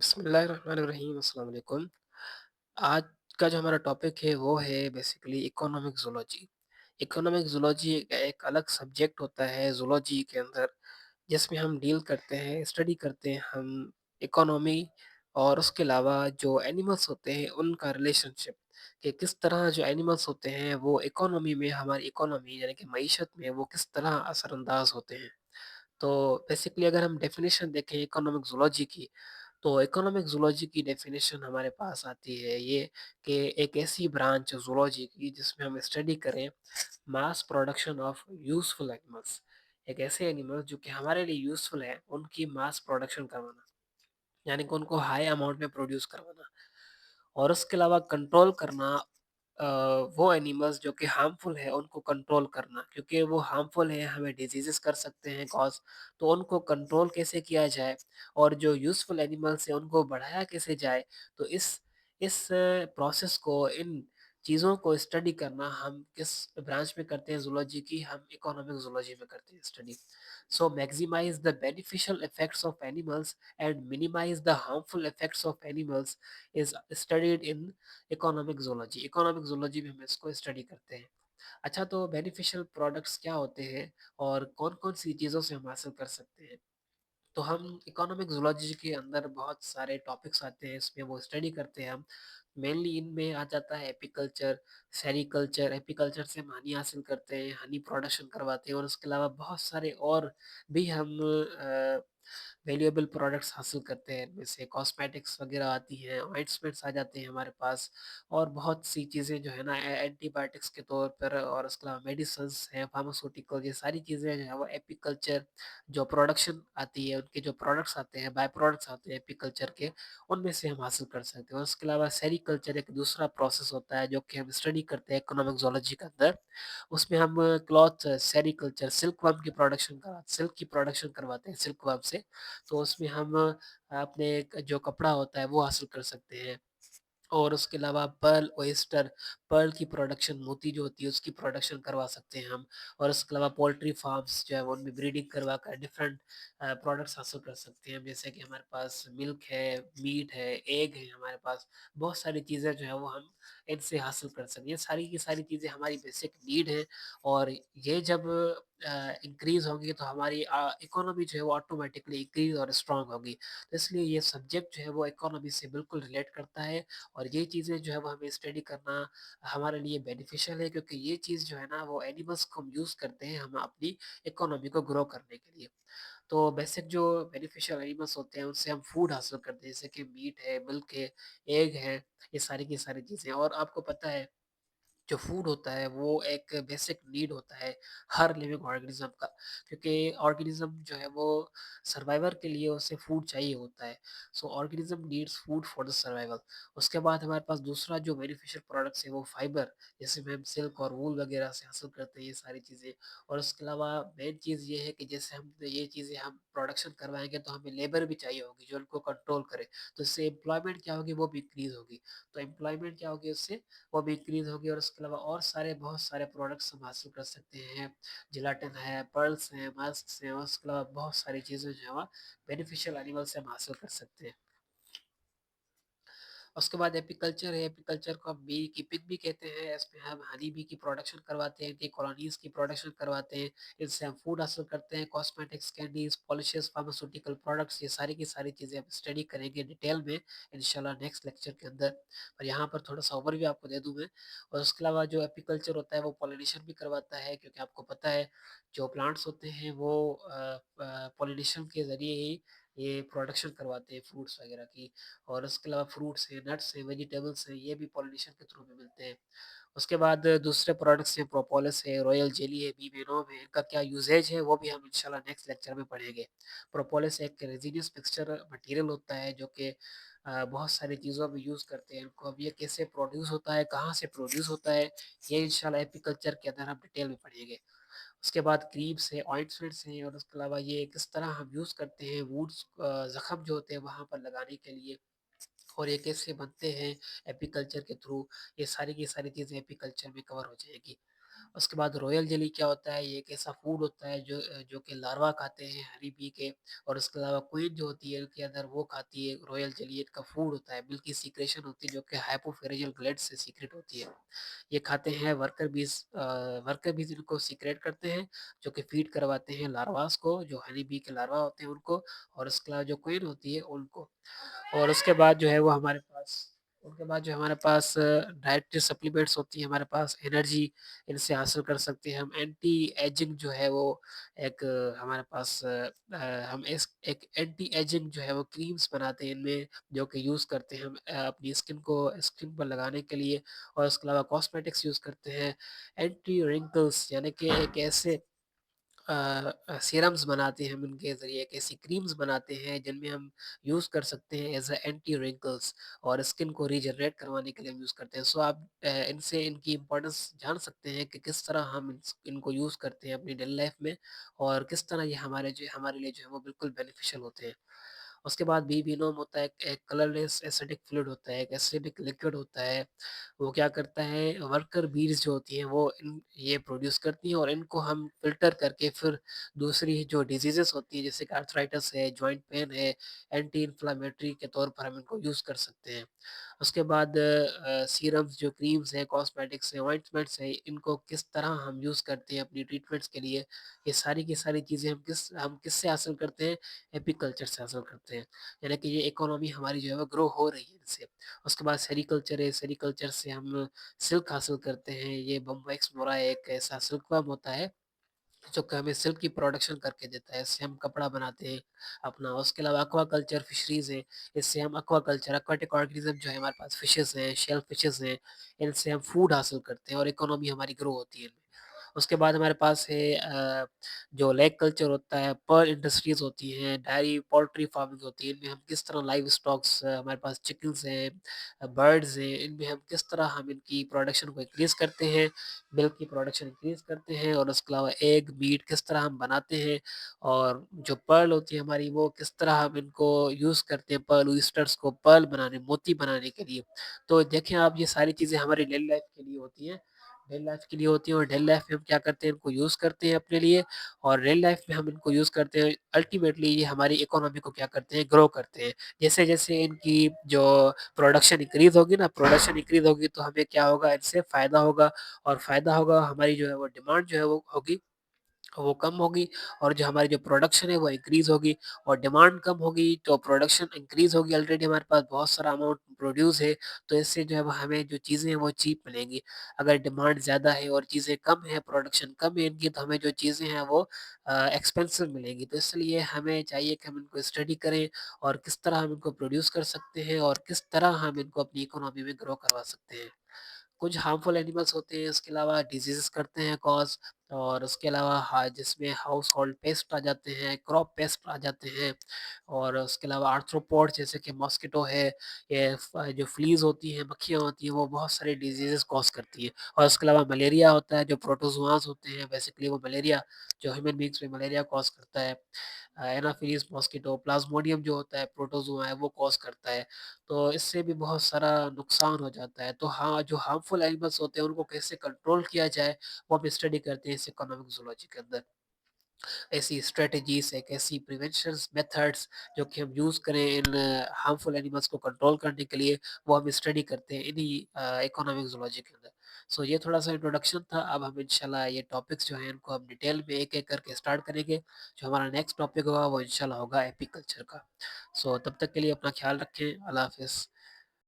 बिस्मिल्लाहिर्रहमानिर्रहीम, अस्सलाम वालेकुम। आज का जो हमारा टॉपिक है वो है basically economic zoology. Economic zoology एक अलग सब्जेक्ट होता है ज़ूलॉजी के अंदर, जिसमें हम डील करते हैं, स्टडी करते हैं हम इकोनॉमी और उसके अलावा जो एनिमल्स होते हैं उनका रिलेशनशिप, कि किस तरह जो एनिमल्स होते हैं वो इकोनॉमी में, हमारी इकोनॉमी यानी कि मईशत में वो किस तरह असरअंदाज होते हैं। तो बेसिकली अगर हम डेफिनेशन देखें इकोनॉमिक ज़ूलॉजी की, तो इकोनॉमिक ज़ूलॉजी की डेफिनेशन हमारे पास आती है ये, कि एक ऐसी ब्रांच ज़ूलॉजी की जिसमें हम स्टडी करें mass production of useful animals. एक ऐसे एनिमल्स जो कि हमारे लिए यूज़फुल हैं, उनकी मास प्रोडक्शन करवाना, यानी कि उनको हाई अमाउंट में प्रोड्यूस करवाना। और उसके अलावा कंट्रोल करना अ, वो एनिमल्स जो कि हार्मफुल है उनको कंट्रोल करना, क्योंकि वो हार्मफुल है, हमें डिजीजेस कर सकते हैं कॉज। तो उनको कंट्रोल कैसे किया जाए और जो यूज़फुल एनिमल्स हैं उनको बढ़ाया कैसे जाए। तो इस प्रोसेस को, इन चीज़ों को स्टडी करना हम किस ब्रांच में करते हैं ज़ूलॉजी की, हम इकोनॉमिक ज़ूलॉजी में करते हैं study. So maximise the beneficial effects of animals and minimise the harmful effects of animals is studied in economic zoology. Economic zoology में हम इसको स्टडी करते हैं। अच्छा, तो बेनिफिशियल प्रोडक्ट्स क्या होते हैं और कौन-कौन सी चीज़ों से हम हासिल कर सकते हैं? तो हम इकोनॉमिक ज़ूलॉजी के अंदर बहुत सारे टॉपिक्स आते हैं, इसमें वो स्टडी करते हैं हम। मेनली इनमें आ जाता है एपीकल्चर, सेरीकल्चर। एपीकल्चर से हम हनी हासिल करते हैं, हनी प्रोडक्शन करवाते हैं और उसके अलावा बहुत सारे और भी हम वैल्यूएबल प्रोडक्ट्स हासिल करते हैं। इनमें से कॉस्मेटिक्स वगैरह आती हैं, ऑइंटमेंट्स आ जाते हैं हमारे पास, और बहुत सी चीज़ें जो है ना एंटीबायोटिक्स के तौर पर, और उसके अलावा मेडिसिन्स हैं, फार्मास्यूटिकल, ये सारी चीज़ें जो है वो एपीकल्चर जो प्रोडक्शन आती है, उनके जो प्रोडक्ट्स आते हैं, बाय प्रोडक्ट्स आते हैं एपीकल्चर के, उनमें से हम हासिल कर सकते हैं। और उसके अलावा सेरीकल्चर एक दूसरा प्रोसेस होता है जो कि हम स्टडी करते हैं इकोनॉमिक ज़ूलॉजी के अंदर। उसमें हम क्लॉथ सेरीकल्चर, सिल्क की प्रोडक्शन करवाते हैं सिल्क वर्म से। तो उसमें हम अपने जो कपड़ा होता है वो हासिल कर सकते हैं। और उसके अलावा पर्ल ऑयस्टर, पर्ल की प्रोडक्शन, मोती जो होती है उसकी प्रोडक्शन करवा सकते हैं हम। और उसके अलावा पोल्ट्री फार्म्स जो है वो उनमें ब्रीडिंग करवा कर डिफरेंट प्रोडक्ट्स हासिल कर सकते हैं। जैसे कि हमारे पास मिल्क है, मीट है, एग है, हमारे पास बहुत सारी चीज़ें जो है वो हम इनसे हासिल कर सकते हैं। ये सारी की सारी चीज़ें हमारी बेसिक नीड है, और ये जब इंक्रीज़ होंगी तो हमारी इकोनॉमी जो है वो ऑटोमेटिकली इंक्रीज़ और स्ट्रॉन्ग होगी। तो इसलिए ये सब्जेक्ट जो है वो इकोनॉमी से बिल्कुल रिलेट करता है, और ये चीज़ें जो है वो हमें स्टडी करना हमारे लिए बेनिफिशियल है, क्योंकि ये चीज़ जो है ना वो एनिमल्स को हम यूज़ करते हैं हम अपनी इकोनॉमी को ग्रो करने के लिए। तो बेसिक जो बेनिफिशियल एनिमल्स होते हैं उनसे हम फूड हासिल करते हैं, जैसे कि मीट है, मिल्क है, एग है, ये सारी की सारी चीज़ें। और आपको पता है जो फूड होता है वो एक बेसिक नीड होता है हर लिविंग ऑर्गेनिज्म का, क्योंकि ऑर्गेनिज्म जो है वो सर्वाइवर के लिए उसे फूड चाहिए होता है। So organism needs food for the survival. उसके बाद हमारे पास दूसरा जो बेनिफिशियल प्रोडक्ट्स है वो फाइबर, जैसे में हम सिल्क और वूल वगैरह से हासिल करते हैं ये सारी चीज़ें। और उसके अलावा मेन चीज़ ये है कि जैसे हम ये चीज़ें हम प्रोडक्शन करवाएंगे तो हमें लेबर भी चाहिए होगी जो उनको कंट्रोल करे। तो इससे एम्प्लॉयमेंट क्या होगी, वो भी इंक्रीज होगी। तो एम्प्लॉयमेंट क्या होगी उससे, वो भी इंक्रीज़ होगी। और उसके अलावा और सारे बहुत सारे प्रोडक्ट्स हम हासिल कर सकते हैं। जिलेटिन है, पर्ल्स हैं, मस्क्स हैं, और उसके अलावा बहुत सारी चीज़ें जो है वह बेनिफिशियल एनिमल से हम हासिल कर सकते हैं। उसके बाद एपीकल्चर है, एपीकल्चर को हम बी कीपिंग भी कहते हैं। इसमें हम हनी बी की प्रोडक्शन करवाते हैं, टी कॉलोनीज़ की प्रोडक्शन करवाते हैं। इससे हम फूड हासिल करते हैं, cosmetics, candies, polishes, pharmaceutical products, ये सारी की सारी चीज़ें हम स्टडी करेंगे डिटेल में इंशाल्लाह नेक्स्ट लेक्चर के अंदर। और यहाँ पर थोड़ा-सा ओवरव्यू आपको दे दूँ मैं। और उसके अलावा जो एपीकल्चर होता है वो पॉलिनेशन भी करवाता है, क्योंकि आपको पता है जो प्लांट्स होते हैं वो पॉलिनेशन के ज़रिए ही ये प्रोडक्शन करवाते हैं फ्रूट्स वगैरह की। और उसके अलावा फ्रूट्स हैं, नट्स हैं, वेजिटेबल्स हैं, ये भी पॉलिनेशन के थ्रू भी मिलते हैं। उसके बाद दूसरे प्रोडक्ट्स हैं, प्रोपोलिस है, रॉयल जेली है, बी वेनोम है, इनका क्या यूसेज है वो भी हम इंशाल्लाह नेक्स्ट लेक्चर में पढ़ेंगे। प्रोपोलिस एक रेजिडियस मिक्सचर मटेरियल होता है जो कि बहुत सारी चीज़ों में यूज़ करते हैं इनको। अब ये कैसे प्रोड्यूस होता है, कहाँ से प्रोड्यूस होता है, ये इंशाल्लाह एपीकल्चर के अंदर हम डिटेल में पढ़ेंगे। उसके बाद क्रीम्स है, ऑइंटमेंट्स हैं, और उसके अलावा ये किस तरह हम यूज़ करते हैं वुड्स, ज़ख्म जो होते हैं वहाँ पर लगाने के लिए, और ये कैसे बनते हैं एपीकल्चर के थ्रू, ये सारी की सारी चीज़ें एपीकल्चर में कवर हो जाएगी। اس کے بعد رویل جیلی کیا ہوتا ہے؟ یہ ایک ایسا فوڈ ہوتا ہے جو کہ لاروا کھاتے ہیں ہنی بی کے، اور اس کے علاوہ کوئن جو ہوتی ہے ان کے اندر وہ کھاتی ہے۔ رویل جیلی ان کا فوڈ ہوتا ہے، ملک کی سیکریشن ہوتی ہے جو کہ ہائپوفیریجل گلینڈ سے سیکریٹ ہوتی ہے۔ یہ کھاتے ہیں ورکر بیز، ورکر بیز ان کو سیکریٹ کرتے ہیں، جو کہ فیڈ کرواتے ہیں لارواس کو، جو ہنی بی کے لاروا ہوتے ہیں ان کو، اور اس کے علاوہ جو کوئن ہوتی ہے ان کو۔ اور اس کے بعد جو ہے وہ ہمارے پاس، ان کے بعد جو ہمارے پاس ڈائٹری سپلیمنٹس ہوتی ہیں، ہمارے پاس انرجی ان سے حاصل کر سکتے ہیں ہم۔ اینٹی ایجنگ جو ہے وہ ایک ہمارے پاس ہم ایک اینٹی ایجنگ جو ہے وہ کریمز بناتے ہیں ان میں، جو کہ یوز کرتے ہیں ہم اپنی اسکن پر لگانے کے لیے، اور اس کے علاوہ کاسمیٹکس یوز کرتے ہیں۔ اینٹی رنکلس یعنی کہ ایک ایسے سیرمز بناتے ہیں ہم ان کے ذریعے، ایک ایسی کریمز بناتے ہیں جن میں ہم یوز کر سکتے ہیں ایز اے اینٹی رنکلس، اور اسکن کو ریجنریٹ کروانے کے لیے ہم یوز کرتے ہیں۔ سو آپ ان سے ان کی امپورٹنس جان سکتے ہیں کہ کس طرح ہم ان کو یوز کرتے ہیں اپنی ڈیلی لائف میں، اور کس طرح یہ ہمارے لیے جو ہے وہ بالکل بینیفیشل ہوتے ہیں۔ اس کے بعد بی بینوم ہوتا ہے، ایک کلرلیس ایسیڈک فلوئڈ ہوتا ہے، ایک ایسیڈک لیکوڈ ہوتا ہے۔ وہ کیا کرتا ہے؟ ورکر بیز جو ہوتی ہیں وہ یہ پروڈیوس کرتی ہیں، اور ان کو ہم فلٹر کر کے پھر دوسری جو ڈیزیزز ہوتی ہیں جیسے کہ آرتھرائٹس ہے، جوائنٹ پین ہے، اینٹی انفلامیٹری کے طور پر ہم ان کو یوز کر سکتے ہیں۔ اس کے بعد سیرمز جو کریمز ہیں، کاسمیٹکس ہیں، آئنٹمنٹس ہیں، ان کو کس طرح ہم یوز کرتے ہیں اپنی ٹریٹمنٹس کے لیے، یہ ساری کی ساری چیزیں ہم کس سے حاصل کرتے ہیں؟ ایپی کلچر سے حاصل کرتے ہیں، یعنی کہ یہ اکانومی ہماری جو ہے وہ گرو ہو رہی ہے ان سے۔ اس کے بعد سیری کلچر ہے، سیری کلچر سے ہم سلک حاصل کرتے ہیں۔ یہ بمبیکس مورا ایک ایسا سلک ورم ہوتا ہے جو کہ ہمیں سلک کی پروڈکشن کر کے دیتا ہے، اس سے ہم کپڑا بناتے ہیں اپنا۔ اس کے علاوہ ایکوا کلچر فشریز ہے، اس سے ہم ایکوا کلچر ایکواٹک آرگنزم جو ہے ہمارے پاس فشز ہیں، شیل فشز ہیں، ان سے ہم فوڈ حاصل کرتے ہیں اور اکانومی ہماری گرو ہوتی ہے ان میں۔ اس کے بعد ہمارے پاس ہے جو لیک کلچر ہوتا ہے، پر انڈسٹریز ہوتی ہیں، ڈائری پولٹری فارمنگ ہوتی ہے، ان میں ہم کس طرح لائیو اسٹاکس، ہمارے پاس چکنز ہیں، برڈز ہیں، ان میں ہم ان کی پروڈکشن کو انکریز کرتے ہیں، ملک کی پروڈکشن انکریز کرتے ہیں، اور اس کے علاوہ ایگ میٹ کس طرح ہم بناتے ہیں، اور جو پرل ہوتی ہے ہماری وہ کس طرح ہم ان کو یوز کرتے ہیں، پرل اویسٹرس کو پرل بنانے، موتی بنانے کے لیے۔ تو دیکھیں آپ، یہ ساری چیزیں ہماری ڈیلی لائف کے لیے ہوتی ہیں، ڈیلی لائف کے لیے ہوتی ہیں، اور ڈیلی لائف میں ہم کیا کرتے ہیں؟ ان کو یوز کرتے ہیں اپنے لیے، اور ریل لائف میں ہم ان کو یوز کرتے ہیں۔ الٹیمیٹلی یہ ہماری اکانومی کو کیا کرتے ہیں؟ گرو کرتے ہیں۔ جیسے جیسے ان کی جو پروڈکشن انکریز ہوگی نا، پروڈکشن انکریز ہوگی تو ہمیں کیا ہوگا؟ ان سے فائدہ ہوگا، اور فائدہ ہوگا، ہماری جو ہے وہ ڈیمانڈ جو ہے وہ ہوگی، وہ کم ہوگی، اور جو ہماری جو پروڈکشن ہے وہ انکریز ہوگی، اور ڈیمانڈ کم ہوگی تو پروڈکشن انکریز ہوگی۔ آلریڈی ہمارے پاس بہت سارا اماؤنٹ پروڈیوس ہے، تو اس سے جو ہے وہ ہمیں جو چیزیں ہیں وہ چیپ ملیں گی۔ اگر ڈیمانڈ زیادہ ہے اور چیزیں کم ہیں، پروڈکشن کم ہے ان کی، تو ہمیں جو چیزیں ہیں وہ ایکسپینسو ملیں گی۔ تو اس لیے ہمیں چاہیے کہ ہم ان کو اسٹڈی کریں، اور کس طرح ہم ان کو پروڈیوس کر سکتے ہیں، اور کس طرح ہم ان کو اپنی اکانومی میں گرو کروا سکتے ہیں۔ کچھ ہارمفل اینیملس ہوتے ہیں، اس کے علاوہ ڈیزیزز کرتے ہیں کاز، اور اس کے علاوہ جس میں ہاؤس ہولڈ پیسٹ آ جاتے ہیں، کراپ پیسٹ آ جاتے ہیں، اور اس کے علاوہ آرتھروپوڈ جیسے کہ ماسکیٹو ہے، یہ جو فلیز ہوتی ہیں، مکھیاں ہوتی ہیں، وہ بہت سارے ڈیزیزز کاز کرتی ہیں۔ اور اس کے علاوہ ملیریا ہوتا ہے، جو پروٹوزواز ہوتے ہیں، بیسیکلی وہ ملیریا جو ہیومن بینگس میں ملیریا کاز کرتا ہے۔ اینافیلیز ماسکیٹو، پلازموڈیم جو ہوتا ہے پروٹوزوا ہے وہ کاز کرتا ہے۔ تو اس سے بھی بہت سارا نقصان ہو جاتا ہے۔ تو ہاں، جو ہارمفل اینیملس ہوتے ہیں ان کو کیسے کنٹرول کیا جائے، وہ ہم اسٹڈی کرتے ہیں اس اکنامک زولوجی کے اندر۔ ایسی اسٹریٹجیز، ایک ایسی پریونشنز میتھڈز جو کہ ہم یوز کریں ان ہارمفل اینیملس کو کنٹرول کرنے کے لیے، وہ ہم اسٹڈی کرتے ہیں انہی اکنامک زولوجی کے اندر۔ سو یہ تھوڑا سا انٹروڈکشن تھا۔ اب ہم انشاءاللہ یہ ٹاپکس جو ہیں ان کو ہم ڈیٹیل میں ایک ایک کر کے اسٹارٹ کریں گے۔ جو ہمارا نیکسٹ ٹاپک ہوگا وہ انشاءاللہ ہوگا ایپی کلچر کا۔ سو تب تک کے لیے اپنا خیال رکھیں۔ اللہ حافظ۔